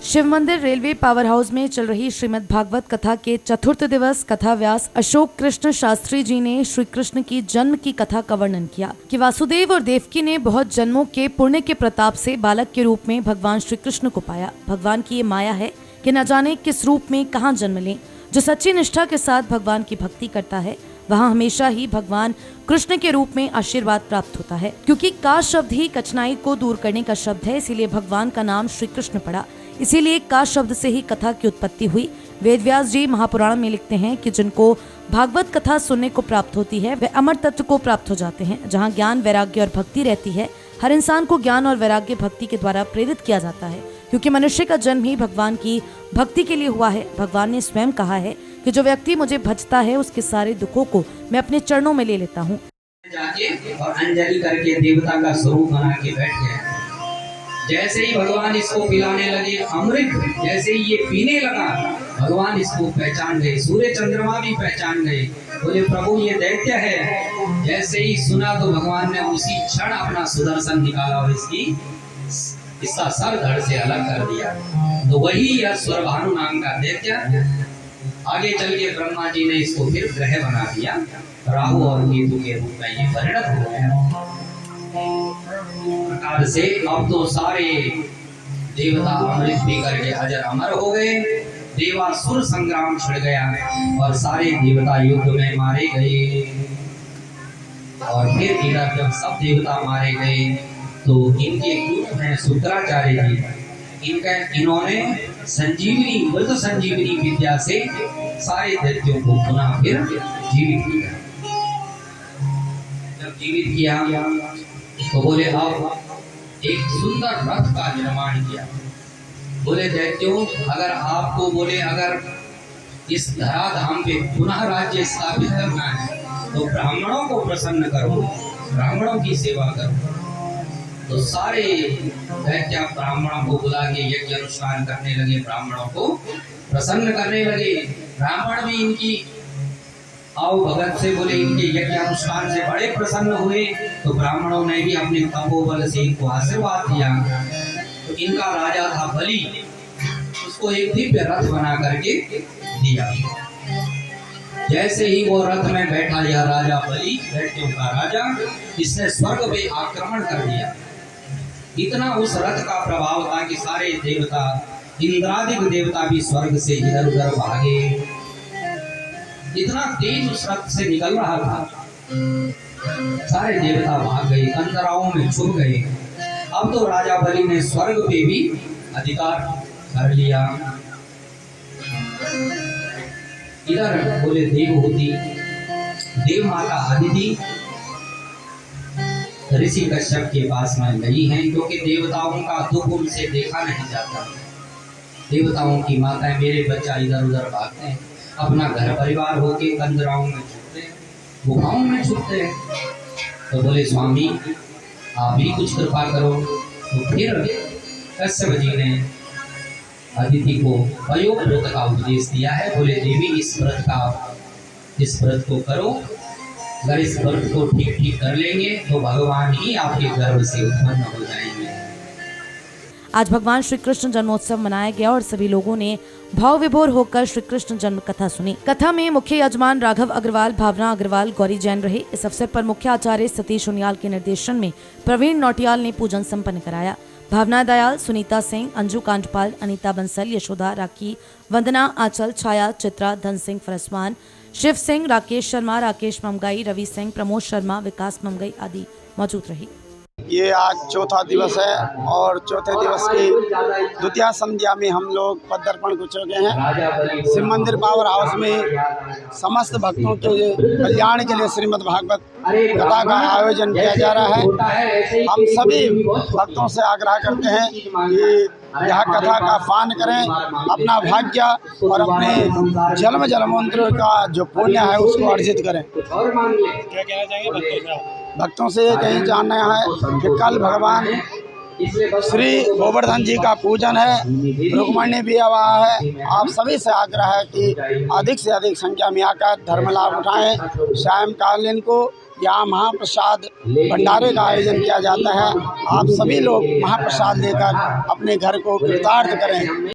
शिव मंदिर railway power house में चल रही श्रीमद् भागवत कथा के चतुर्थ दिवस कथा व्यास अशोक कृष्ण शास्त्री जी ने श्री कृष्ण की जन्म की कथा का वर्णन किया कि वासुदेव और देवकी ने बहुत जन्मों के पुण्य के प्रताप से बालक के रूप में भगवान श्री कृष्ण को पाया। भगवान की ये माया है कि न जाने किस रूप में कहाँ जन्म लें। जो सच्ची निष्ठा के साथ भगवान की भक्ति करता है वहाँ हमेशा ही भगवान कृष्ण के रूप में आशीर्वाद प्राप्त होता है, क्योंकि का शब्द ही कठिनाई को दूर करने का शब्द है, इसीलिए भगवान का नाम श्री कृष्ण पड़ा। इसीलिए का शब्द से ही कथा की उत्पत्ति हुई। वेद व्यास जी महापुराण में लिखते हैं कि जिनको भागवत कथा सुनने को प्राप्त होती है वे अमर तत्व को प्राप्त हो जाते हैं। जहाँ ज्ञान वैराग्य और भक्ति रहती है, हर इंसान को ज्ञान और वैराग्य भक्ति के द्वारा प्रेरित किया जाता है, क्योंकि मनुष्य का जन्म ही भगवान की भक्ति के लिए हुआ है। भगवान ने स्वयं कहा है कि जो व्यक्ति मुझे भजता है उसके सारे दुखों को मैं अपने चरणों में ले लेता हूँ। जाके और अंजलि करके देवता का स्वरूप बना के बैठ गया। जैसे ही भगवान इसको पिलाने लगे अमृत, जैसे ही ये पीने लगा भगवान इसको पहचान गए, सूर्य चंद्रमा भी पहचान गए। बोले प्रभु ये दैत्य है। जैसे ही सुना तो भगवान ने उसी क्षण अपना सुदर्शन निकाला और इसका सर धड़ से अलग कर दिया। तो वही यह स्वरभानु नाम का दैत्य आगे चल के ब्रह्मा जी ने इसको फिर ग्रह बना दिया। राहु और केतु के रूप में ये परिणत हो गया। प्रकार से अब तो सारे देवता अमृत पी करके अजर अमर हो गए। देवासुर संग्राम छिड़ गया और सारे देवता युद्ध में मारे गए। और फिर इधर जब सब देवता मारे गए तो इनके गुरु हैं शुक्राचार्य जी, इन्होंने संजीवनी मृत संजीवनी विद्या से सारे दैत्यों को पुनः फिर जीवित किया। जब जीवित किया तो बोले अब एक सुंदर रथ का निर्माण किया। बोले दैत्यों अगर आपको बोले अगर इस धराधाम पे पुनः राज्य स्थापित करना है तो ब्राह्मणों को प्रसन्न करो, ब्राह्मणों की सेवा करो। तो सारे दैत्य ब्राह्मणों को बुला के यज्ञ अनुष्ठान करने लगे, ब्राह्मणों को प्रसन्न करने लगे। ब्राह्मण भी इनकी आओ भगत से बोले इनके यज्ञ अनुष्ठान से बड़े प्रसन्न हुए। तो ब्राह्मणों ने भी अपने तपोबल से इनको आशीर्वाद दिया। तो इनका राजा था बलि, उसको एक दिव्य रथ बना करके दिया। जैसे ही वो रथ में बैठा यह राजा बलि, दैत्यों का राजा, इसने स्वर्ग पे आक्रमण कर दिया। इतना उस रथ का प्रभाव था कि सारे देवता, इंद्रादिक देवता भी स्वर्ग से इधर उधर भागे। इतना तेज उस रथ से निकल रहा था, सारे देवता भाग गए, अंतराओं में छुप गए। अब तो राजा बलि ने स्वर्ग पे भी अधिकार कर लिया। इधर बोले देवहूति, देव माता अदिति ऋषि कश्यप के पास में नहीं है, क्योंकि देवताओं का दुख उनसे देखा नहीं जाता। देवताओं की माताएं मेरे बच्चा इधर उधर भागते हैं, अपना घर परिवार होके कंदराओं में छुपते हैं, गुफाओं में छुपते हैं। तो बोले स्वामी आप भी कुछ कृपा करो। तो फिर कश्यप जी ने अदिति को अयोग व्रत का उपदेश दिया है। बोले देवी इस व्रत को करो, अगर इस व्रत को ठीक ठीक कर लेंगे तो भगवान ही आपके गर्भ से उत्पन्न हो जाएंगे। आज भगवान श्री कृष्ण जन्मोत्सव मनाया गया और सभी लोगों ने भाव विभोर होकर श्री कृष्ण जन्म कथा सुनी। कथा में मुख्य यजमान राघव अग्रवाल, भावना अग्रवाल, गौरी जैन रहे। इस अवसर पर मुख्य आचार्य सतीश उनियाल के निर्देशन में प्रवीण नौटियाल ने पूजन संपन्न कराया। भावना दयाल, सुनीता सिंह, अंजू कांडपाल, अनीता बंसल, यशोदा, राखी, वंदना, आंचल, छाया, चित्रा, धन सिंह फरसमान, शिव सिंह, राकेश शर्मा, राकेश ममगाई, रवि सिंह, प्रमोद शर्मा, विकास ममगाई आदि मौजूद रही। ये आज चौथा दिवस है और चौथे दिवस की द्वितीय संध्या में हम लोग पदार्पण को चुके हैं। शिव मंदिर पावर हाउस में समस्त भक्तों के कल्याण के लिए श्रीमद् भागवत कथा का आयोजन किया जा रहा है। हम सभी भक्तों से आग्रह करते हैं कि यह कथा का पान करें, अपना भाग्य और अपने जन्म जन्मांतर का जो पुण्य है उसको अर्जित करें। क्या कहना चाहेंगे भक्तों से कहीं जानना है कि कल भगवान श्री गोवर्धन जी का पूजन है, रुक्मणी भी हुआ है। आप सभी से आग्रह है कि अधिक से अधिक संख्या में आकर धर्म लाभ उठाएं। सायंकालीन को यहाँ महाप्रसाद भंडारे का आयोजन किया जाता है। आप सभी लोग महाप्रसाद लेकर अपने घर को कृतार्थ करें।